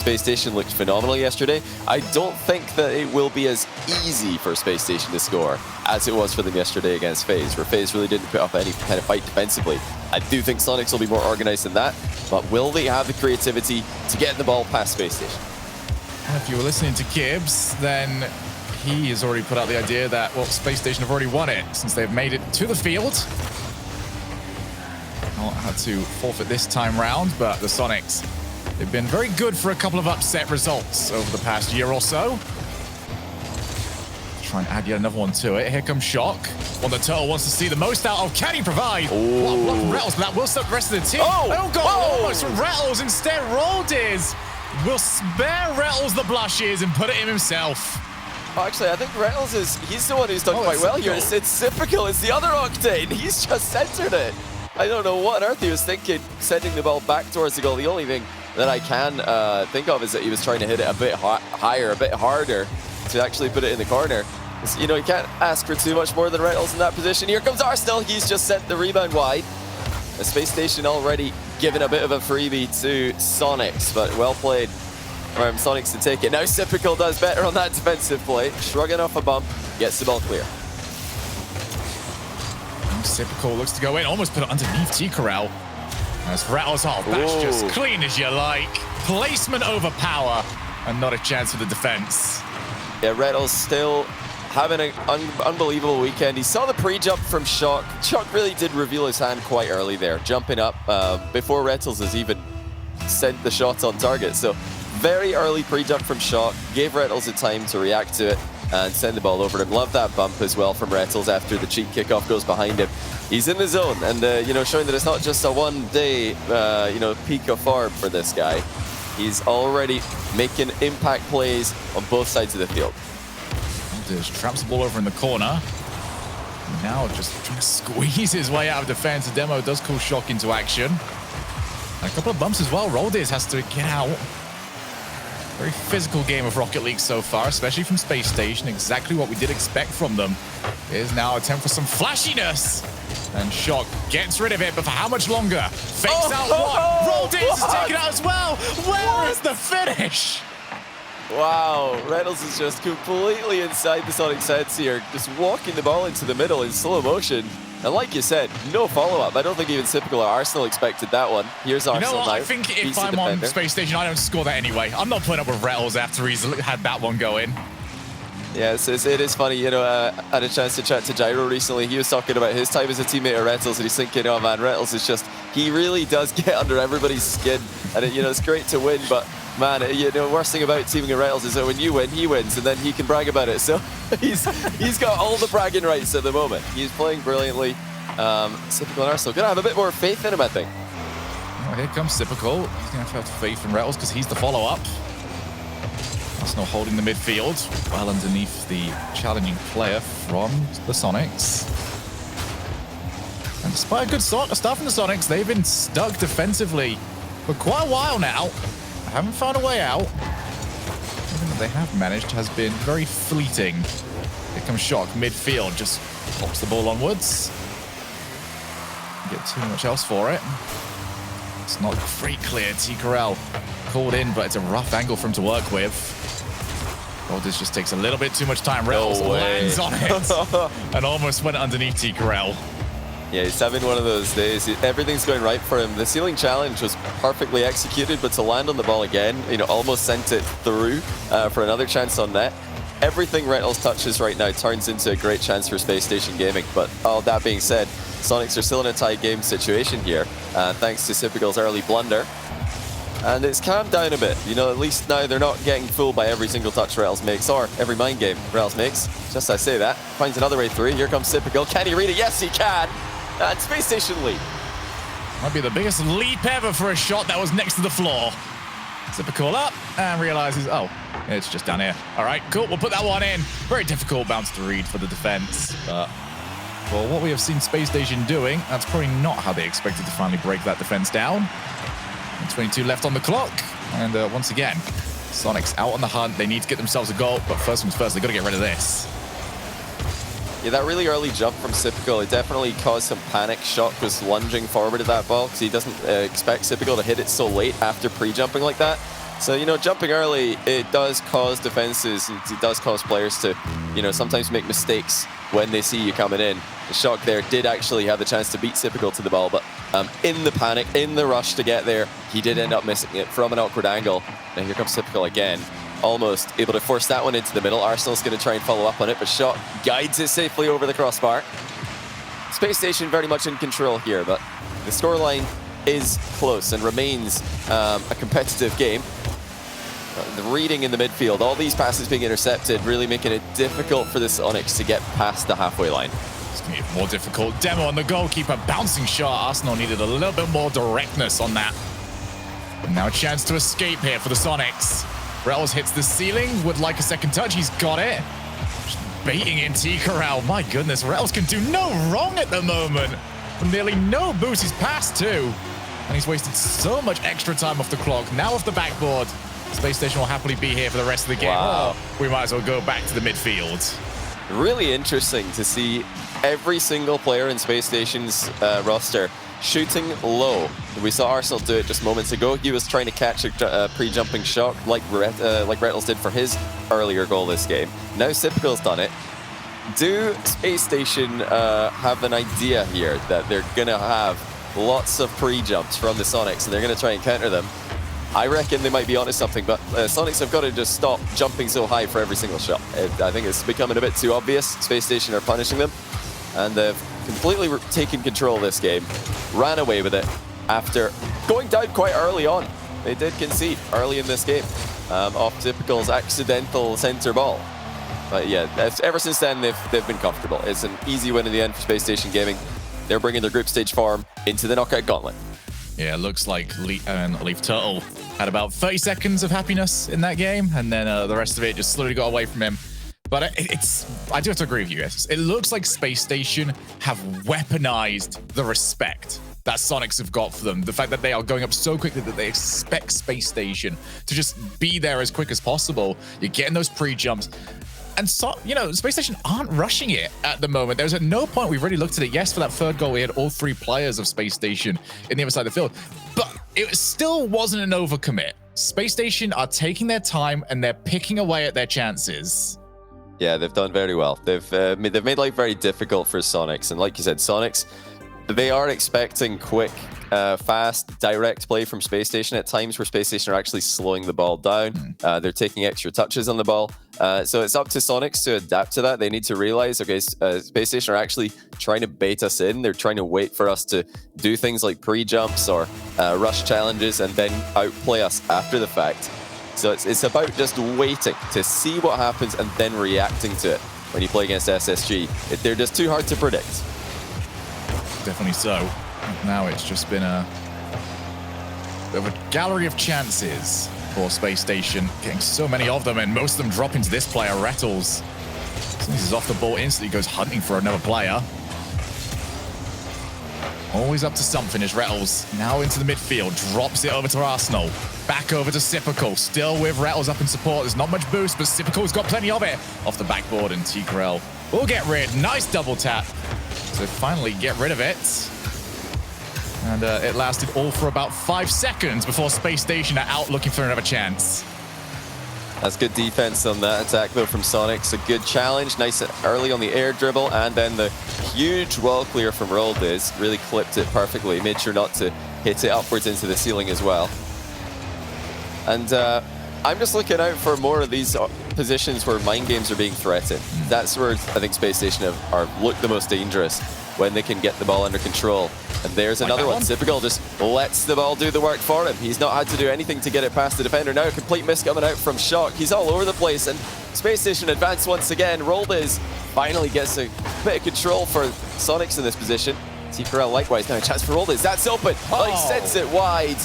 Spacestation looked phenomenal yesterday. I don't think that it will be as easy for Spacestation to score as it was for them yesterday against FaZe, where FaZe really didn't put up any kind of fight defensively. I do think Soniqs will be more organized than that, but will they have the creativity to get the ball past Spacestation? And if you were listening to Gibbs, then he has already put out the idea that, well, Spacestation have already won it since they've made it to the field. Not had to forfeit this time round, but the Soniqs, they've been very good for a couple of upset results over the past year or so. Try and add yet another one to it. Here comes Shock. One that Turtle wants to see the most out of. Can he provide? What a block from Rattles, but that will stop the rest of the team. Oh God, almost from Rattles. Instead, Roldiz will spare Rattles the blushes and put it in himself. Oh, actually, I think Rattles he's the one who's done quite well here. It's typical. It's the other Octane. He's just centered it. I don't know what on earth he was thinking, sending the ball back towards the goal. The only thing that I can think of is that he was trying to hit it a bit higher, a bit harder to actually put it in the corner. You know, you can't ask for too much more than Rattles in that position. Here comes Arsenal. He's just sent the rebound wide. The Spacestation already given a bit of a freebie to Soniqs, but well played from Soniqs to take it. Now Typical does better on that defensive play. Shrugging off a bump, gets the ball clear. Typical looks to go in, almost put it underneath T-Corral. As Rattles off, that's just clean as you like. Placement over power, and not a chance for the defense. Yeah, Rattles still having an unbelievable weekend. He saw the pre-jump from Shock. Shock really did reveal his hand quite early there, jumping up before Rattles has even sent the shot on target. So very early pre-jump from Shock, gave Rattles the time to react to it and send the ball over to him. Love that bump as well from Rattles after the cheap kickoff goes behind him. He's in the zone and, you know, showing that it's not just a one-day, you know, peak of form for this guy. He's already making impact plays on both sides of the field. Just traps the ball over in the corner. Now just trying to squeeze his way out of defense. The demo does call Shock into action. A couple of bumps as well. Roldiz has to get out. Very physical game of Rocket League so far, especially from Spacestation. Exactly what we did expect from them. Is now attempt for some flashiness. And Shock gets rid of it, but for how much longer? Fakes out one. Roldiz is taken out as well. Where is the finish? Wow, Rattles is just completely inside the Sonic heads here, just walking the ball into the middle in slow motion. And like you said, no follow-up. I don't think even Typical or Arsenal expected that one. Here's Arsenal. You know what? Now. I think if I'm on Spacestation, I don't score that anyway. I'm not putting up with Rattles after he's had that one go in. Yeah, it is funny. You know, I had a chance to chat to Gyro recently. He was talking about his time as a teammate of Rattles, and he's thinking, oh man, Rattles is just, he really does get under everybody's skin. And, you know, it's great to win, but man, you know, worst thing about teaming with Rattles is that when you win, he wins, and then he can brag about it. So he's got all the bragging rights at the moment. He's playing brilliantly. Typical and Arsenal gonna have a bit more faith in him, I think. Well, here comes Typical. He's gonna have faith in Rattles because he's the follow-up. Arsenal holding the midfield, well underneath the challenging player from the Soniqs. And despite a good start from the Soniqs, they've been stuck defensively for quite a while now. Haven't found a way out. Everything that they have managed has been very fleeting. Here comes Shock, midfield, just pops the ball onwards. Get too much else for it. It's not great clear. T-Corral called in, but it's a rough angle for him to work with. Roldiz just takes a little bit too much time. Rattles lands on it and almost went underneath T-Corral. Yeah, he's having one of those days. Everything's going right for him. The ceiling challenge was perfectly executed, but to land on the ball again, you know, almost sent it through for another chance on net. Everything Rattles touches right now turns into a great chance for Spacestation Gaming. But all that being said, Soniqs are still in a tight game situation here, thanks to Typical's early blunder. And it's calmed down a bit. You know, at least now they're not getting fooled by every single touch Rattles makes, or every mind game Rattles makes. Just I say that. Finds another way through. Here comes Typical. Can he read it? Yes, he can. And Spacestation lead. Might be the biggest leap ever for a shot that was next to the floor. Typical up and realizes, oh, it's just down here. All right, cool. We'll put that one in. Very difficult bounce to read for the defense. But for what we have seen Spacestation doing, that's probably not how they expected to finally break that defense down. 22 left on the clock. And once again, Soniqs out on the hunt. They need to get themselves a goal. But first things first, they've got to get rid of this. Yeah, that really early jump from Typical, it definitely caused some panic. Shock was lunging forward at that ball because he doesn't expect Typical to hit it so late after pre-jumping like that. So, you know, jumping early, it does cause defenses, and it does cause players to, you know, sometimes make mistakes when they see you coming in. The Shock there did actually have the chance to beat Typical to the ball, but in the panic, in the rush to get there, he did end up missing it from an awkward angle. And here comes Typical again, almost able to force that one into the middle. Arsenal's going to try and follow up on it, but Shock guides it safely over the crossbar. Space Station very much in control here, but the scoreline is close and remains a competitive game. The reading in the midfield, all these passes being intercepted, really making it difficult for the Sonics to get past the halfway line. It's going to be more difficult. Demo on the goalkeeper, bouncing shot. Arsenal needed a little bit more directness on that. But now a chance to escape here for the Sonics. Rettles hits the ceiling, would like a second touch. He's got it. Just baiting in T-Corral. My goodness, Rettles can do no wrong at the moment. Nearly no boost. He's passed too. And he's wasted so much extra time off the clock. Now off the backboard. Space Station will happily be here for the rest of the game. Wow. We might as well go back to the midfield. Really interesting to see every single player in Space Station's roster shooting low. We saw Arsenal do it just moments ago. He was trying to catch a pre-jumping shot like Rettles did for his earlier goal this game. Now Typical's done it. Do Space Station have an idea here that they're going to have lots of pre-jumps from the Sonics and they're going to try and counter them? I reckon they might be onto something, but Sonics have got to just stop jumping so high for every single shot. I think it's becoming a bit too obvious. Space Station are punishing them, and they've completely taken control of this game, ran away with it after going down quite early on. They did concede early in this game off Typical's accidental center ball. But yeah, ever since then, they've been comfortable. It's an easy win in the end for Space Station Gaming. They're bringing their group stage form into the knockout gauntlet. Yeah, it looks like Leaf Turtle had about 30 seconds of happiness in that game, and then the rest of it just slowly got away from him. But I do have to agree with you guys. It looks like Space Station have weaponized the respect that Sonics have got for them. The fact that they are going up so quickly that they expect Space Station to just be there as quick as possible. You're getting those pre-jumps. And so, you know, Space Station aren't rushing it at the moment. There's at no point we've really looked at it. Yes, for that third goal, we had all three players of Space Station in the other side of the field, but it still wasn't an overcommit. Space Station are taking their time and they're picking away at their chances. Yeah, they've done very well. They've made life very difficult for Sonics, and like you said, Sonics, they are expecting quick, fast, direct play from Space Station at times where Space Station are actually slowing the ball down. They're taking extra touches on the ball. So it's up to Sonics to adapt to that. They need to realize, okay, Space Station are actually trying to bait us in. They're trying to wait for us to do things like pre-jumps or rush challenges and then outplay us after the fact. So it's about just waiting to see what happens and then reacting to it when you play against SSG. They're just too hard to predict. Definitely so. Now it's just been a bit of a gallery of chances for Space Station, getting so many of them, and most of them drop into this player, Rettles. As soon as he's off the ball, instantly goes hunting for another player. Always up to something is Rettles. Now into the midfield, drops it over to Arsenal. Back over to Typical, still with Rettles up in support. There's not much boost, but Typical's got plenty of it. Off the backboard, and T-Corral will get rid. Nice double tap. So finally get rid of it. And it lasted all for about 5 seconds before Space Station are out looking for another chance. That's good defense on that attack, though, from Sonics. A good challenge, nice early on the air dribble, and then the huge wall clear from Roldiz really clipped it perfectly, made sure not to hit it upwards into the ceiling as well. And I'm just looking out for more of these positions where mind games are being threatened. That's where I think Space Station look the most dangerous, when they can get the ball under control. And there's another one. Typical just lets the ball do the work for him. He's not had to do anything to get it past the defender. Now a complete miss coming out from Shock. He's all over the place, and Space Station advance once again. Roldiz finally gets a bit of control for Sonics in this position. T-Corral likewise, now a chance for Roldiz. That's open. Oh, he sends it wide.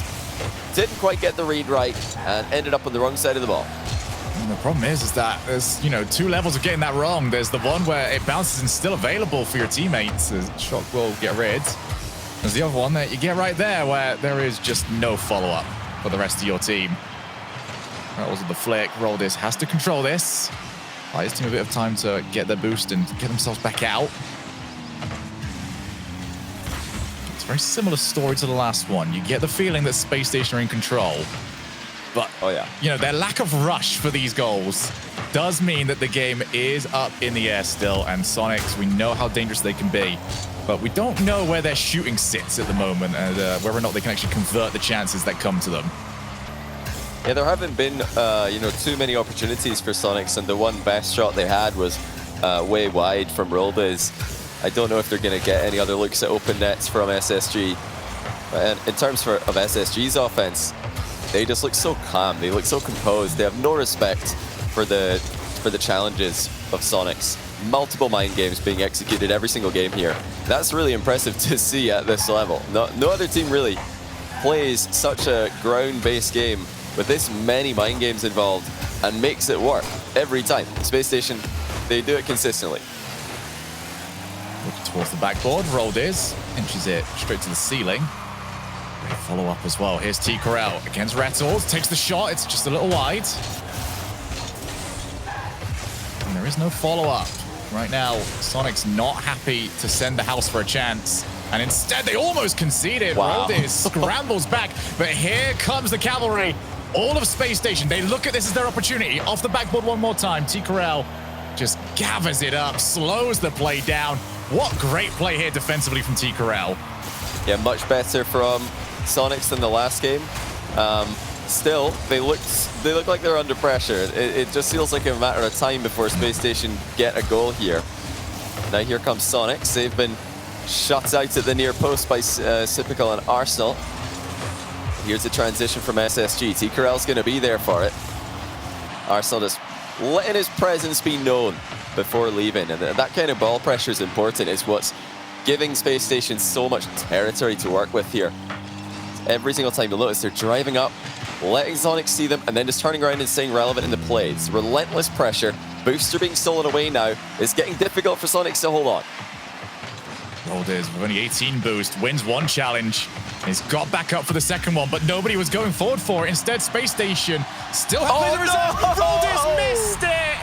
Didn't quite get the read right and ended up on the wrong side of the ball. And the problem is that there's, you know, 2 levels of getting that wrong. There's the one where it bounces and still available for your teammates. Shock will get rid. There's the other one that you get right there where there is just no follow-up for the rest of your team. Rattles with the flick. Roldiz has to control this. Buys his team a bit of time to get their boost and get themselves back out. It's a very similar story to the last one. You get the feeling that Space Station are in control. but you know, their lack of rush for these goals does mean that the game is up in the air still, and Soniqs, we know how dangerous they can be, but we don't know where their shooting sits at the moment, and whether or not they can actually convert the chances that come to them. Yeah, there haven't been, you know, too many opportunities for Soniqs, and the one best shot they had was way wide from Roldiz. I don't know if they're going to get any other looks at open nets from SSG. And in terms of SSG's offense, they just look so calm. They look so composed. They have no respect for the challenges of Soniqs. Multiple mind games being executed every single game here. That's really impressive to see at this level. No other team really plays such a ground-based game with this many mind games involved and makes it work every time. Spacestation, they do it consistently. Looking towards the backboard, Roldiz inches it straight to the ceiling. Great follow up as well. Here's T Corral against Rattles, takes the shot, it's just a little wide. And there is no follow-up. Right now, Soniqs not happy to send the house for a chance. And instead, they almost conceded. Wow. Roldiz scrambles back, but here comes the cavalry. All of Spacestation, they look at this as their opportunity. Off the backboard one more time. T Corral just gathers it up, slows the play down. What great play here defensively from T Corral. Yeah, much better from Soniqs than the last game. Still, they look like they're under pressure. It just feels like a matter of time before Spacestation get a goal here. Now here comes Soniqs. They've been shut out at the near post by Sypical and Arsenal. Here's the transition from SSG. T Corral's going to be there for it. Arsenal just letting his presence be known before leaving, and that kind of ball pressure is important. It's what's giving Spacestation so much territory to work with here. Every single time you'll notice they're driving up, letting Soniqs see them, and then just turning around and staying relevant in the plays. Relentless pressure. Booster being stolen away now. It's getting difficult for Soniqs to hold on. Roldiz with only 18 boost, wins one challenge. He's got back up for the second one, but nobody was going forward for it. Instead, Spacestation still has the result. Roldiz missed it!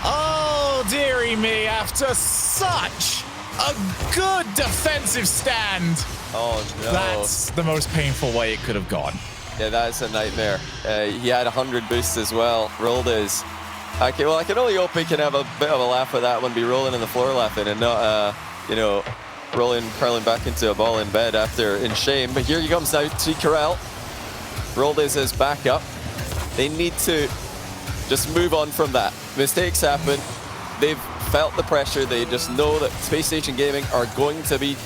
Oh, dearie me, after such a good defensive stand. Oh, no. That's the most painful way it could have gone. Yeah, that's a nightmare. He had 100 boosts as well. Roldiz. Okay, well, I can only hope he can have a bit of a laugh with that one, be rolling on the floor laughing and not, you know, curling back into a ball in bed after in shame. But here he comes now, T Corral. Roldiz is back up. They need to just move on from that. Mistakes happen. They've felt the pressure. They just know that Spacestation Gaming are going to be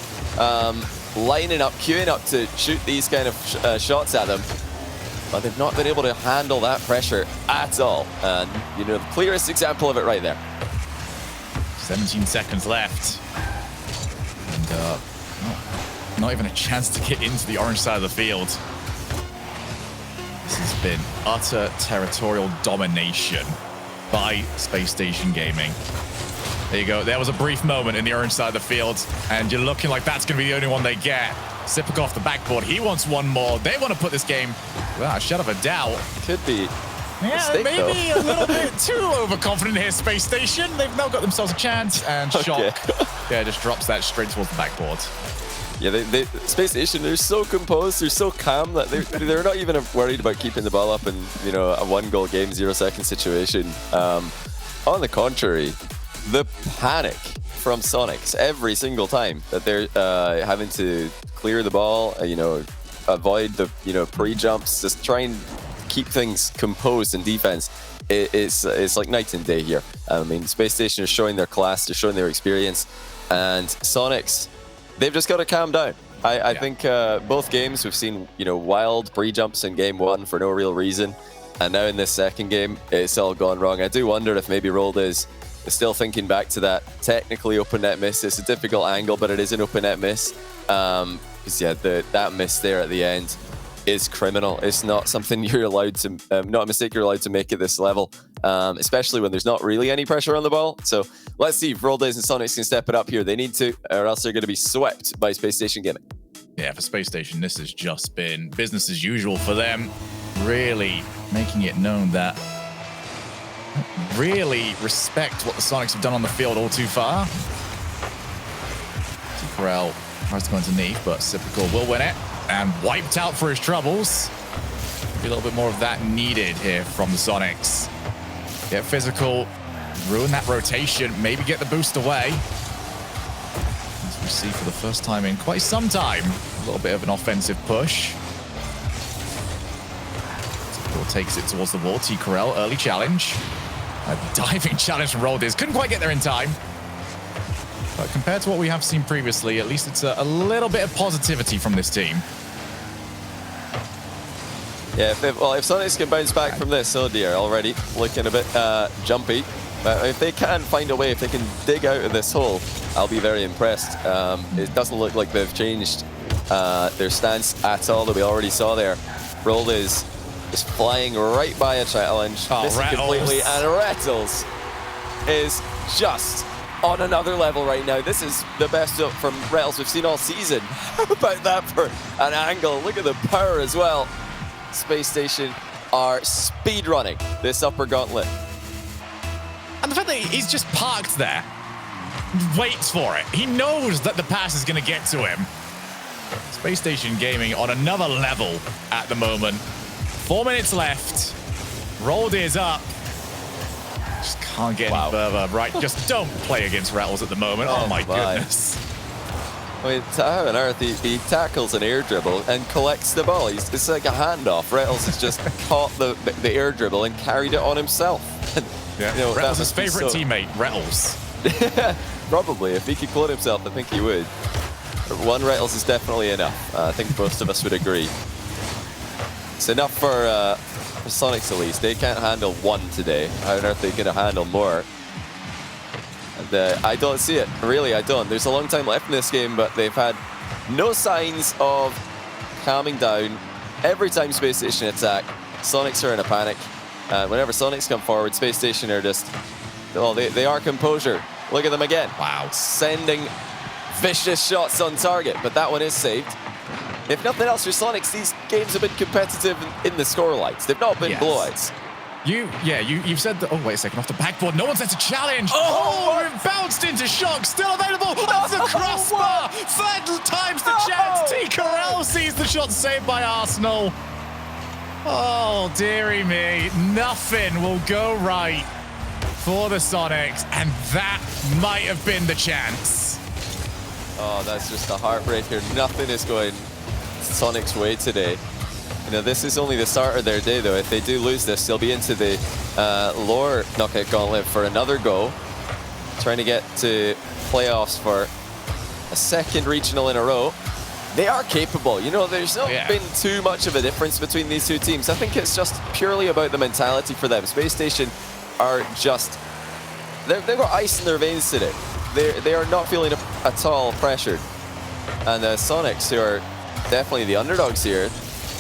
lining up, queuing up to shoot these kind of shots at them. But they've not been able to handle that pressure at all. And, you know, the clearest example of it right there. 17 seconds left. And not even a chance to get into the orange side of the field. This has been utter territorial domination by Spacestation Gaming. There you go. There was a brief moment in the orange side of the field, and you're looking like that's going to be the only one they get. Sypical off the backboard. He wants one more. They want to put this game without a shadow of a doubt. Could be. Yeah, mistake, maybe a little bit too overconfident here, Spacestation. They've now got themselves a chance, and Shock just drops that straight towards the backboard. Yeah, Spacestation, they're so composed, they're so calm that they're not even worried about keeping the ball up in, you know, a 1-goal game, 0-second situation. On the contrary, the panic from Soniqs every single time that they're having to clear the ball, you know, avoid the, you know, pre-jumps, just try and keep things composed in defense. It's like night and day here. I mean, Spacestation is showing their class, they're showing their experience, and Soniqs, they've just got to calm down. I think both games we've seen, you know, wild pre-jumps in game one for no real reason, and now in this second game, it's all gone wrong. I do wonder if maybe Roldiz is still thinking back to that technically open net miss. It's a difficult angle, but it is an open net miss. Because yeah, that miss there at the end is criminal. It's not something you're allowed to, not a mistake you're allowed to make at this level, especially when there's not really any pressure on the ball. So let's see if Roldiz and Soniqs can step it up here. They need to, or else they're going to be swept by Spacestation Gaming. Yeah, for Spacestation, this has just been business as usual for them. Really making it known that really respect what the Soniqs have done on the field all too far. T Corral tries to go underneath, but Sypical will win it. And wiped out for his troubles. Maybe a little bit more of that needed here from the Soniqs. Get physical, ruin that rotation, maybe get the boost away. As we see for the first time in quite some time, a little bit of an offensive push. Typical takes it towards the wall. T-Corel, early challenge. A diving challenge from Roldiz. Couldn't quite get there in time. But compared to what we have seen previously, at least it's a little bit of positivity from this team. Yeah, if Soniqs can bounce back from this, oh dear, already looking a bit jumpy. But if they can find a way, if they can dig out of this hole, I'll be very impressed. It doesn't look like they've changed their stance at all that we already saw there. Roldiz is flying right by a challenge, missing completely, and Rattles is just on another level right now. This is the best up from Rattles we've seen all season. How about that for an angle? Look at the power as well. Spacestation are speed running this upper gauntlet. And the fact that he's just parked there, waits for it. He knows that the pass is going to get to him. Spacestation Gaming on another level at the moment. 4 minutes left. Roldiz up. Just can't get any further. Right, just don't play against Rattles at the moment. Oh my goodness. I mean, how on earth he tackles an air dribble and collects the ball. It's like a handoff. Rattles has just caught the air dribble and carried it on himself. Yeah, you know, Rattles' favorite teammate, Rattles. Probably, if he could quote himself, I think he would. But one Rattles is definitely enough. I think most of us would agree. It's enough for Soniqs at least. They can't handle one today. How on earth are they going to handle more? And, I don't see it. Really, I don't. There's a long time left in this game, but they've had no signs of calming down. Every time Spacestation attack, Soniqs are in a panic. Whenever Soniqs come forward, Spacestation are just, well, they are composure. Look at them again. Wow. Sending vicious shots on target, but that one is saved. If nothing else for Soniqs, these games have been competitive in the scorelights. They've not been blowouts. You've said that. Oh, wait a second. Off the backboard. No one sets a challenge. Oh, it bounced into Shock. Still available. That's the crossbar. Third time's the chance. T-Corel sees the shot saved by Arsenal. Oh, dearie me. Nothing will go right for the Soniqs, and that might have been the chance. Oh, that's just a heartbreaker. Nothing is going Soniqs' way today. You know, this is only the start of their day, though. If they do lose this, they'll be into the lower knockout gauntlet for another go, trying to get to playoffs for a second regional in a row. They are capable. You know, there's not been too much of a difference between these two teams. I think it's just purely about the mentality for them. Spacestation are just, they've got ice in their veins today. They are not feeling at all pressured. And the Soniqs, who are definitely the underdogs here,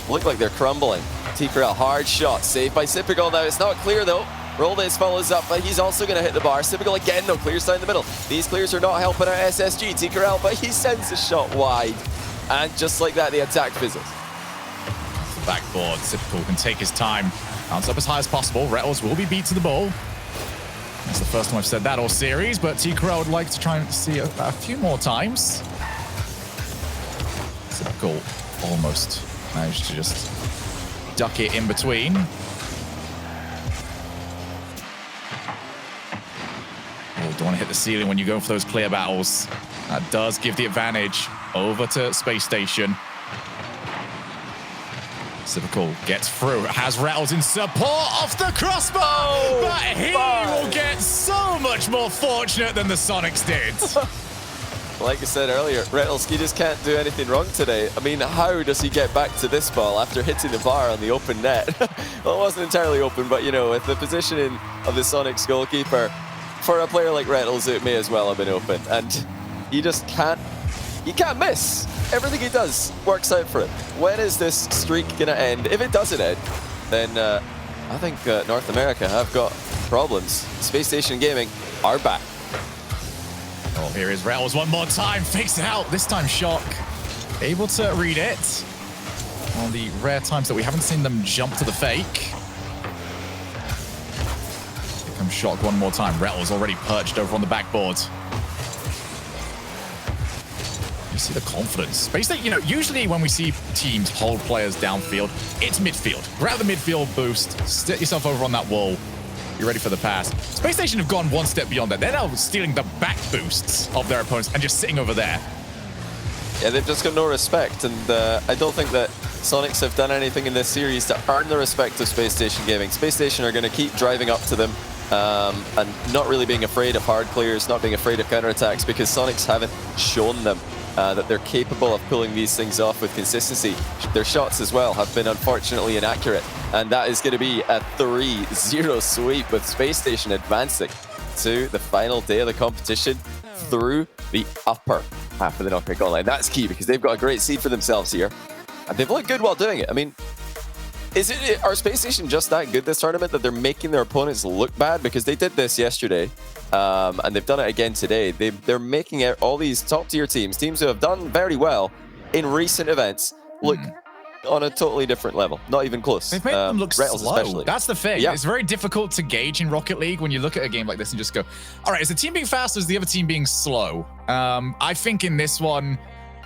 look like they're crumbling. T-Corel, hard shot, saved by Typical. Now it's not clear though. Roldiz follows up, but he's also going to hit the bar. Typical again though, clears down the middle. These clears are not helping out SSG. T-Corel, but he sends a shot wide. And just like that, the attack fizzles. The backboard, Typical can take his time. Bounce up as high as possible. Rattles will be beat to the ball. That's the first time I've said that all series, but T-Corel would like to try and see a few more times. Typical almost managed to just duck it in between. Oh, don't want to hit the ceiling when you go for those clear battles. That does give the advantage over to Spacestation. Typical gets through, has Rattles in support off the crossbar, but he will get so much more fortunate than the Soniqs did. Like I said earlier, Rattles, he just can't do anything wrong today. I mean, how does he get back to this ball after hitting the bar on the open net? Well, it wasn't entirely open, but you know, with the positioning of the Soniqs goalkeeper, for a player like Rattles, it may as well have been open. And he just can't miss. Everything he does works out for him. When is this streak gonna end? If it doesn't end, then I think North America have got problems. Spacestation Gaming are back. Oh, here is Rattles one more time. Fakes it out. This time Shock able to read it. On the rare times that we haven't seen them jump to the fake. Here comes Shock one more time. Rattles already perched over on the backboard. see the confidence. Spacestation, you know, usually when we see teams hold players downfield, it's midfield. Grab the midfield boost, set yourself over on that wall. You're ready for the pass. Spacestation have gone one step beyond that. They're now stealing the back boosts of their opponents and just sitting over there. Yeah, they've just got no respect, and I don't think that Soniqs have done anything in this series to earn the respect of Spacestation Gaming. Spacestation are going to keep driving up to them and not really being afraid of hard clears, not being afraid of counterattacks, because Soniqs haven't shown them that they're capable of pulling these things off with consistency. Their shots as well have been unfortunately inaccurate, and that is going to be a 3-0 sweep with Spacestation advancing to the final day of the competition through the upper half of the knockout goal line. That's key because they've got a great seed for themselves here, and they've looked good while doing it. I mean, are Spacestation just that good this tournament that they're making their opponents look bad? Because they did this yesterday, and they've done it again today. They're making out all these top-tier teams who have done very well in recent events, look on a totally different level. Not even close. They've made them look Retals slow. especially. That's the thing. Yeah. It's very difficult to gauge in Rocket League when you look at a game like this and just go, all right, is the team being fast or is the other team being slow? I think in this one,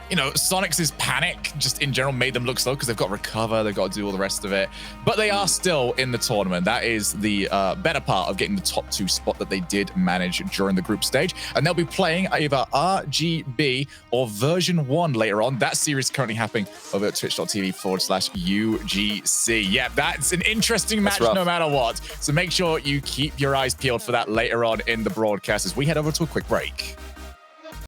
you know, Soniqs' panic just in general made them look slow because they've got to recover, they've got to do all the rest of it. But they are still in the tournament. That is the better part of getting the top 2 spot that they did manage during the group stage. And they'll be playing either RGB or version 1 later on. That series is currently happening over at twitch.tv/UGC. Yeah, that's an interesting match no matter what. So make sure you keep your eyes peeled for that later on in the broadcast as we head over to a quick break.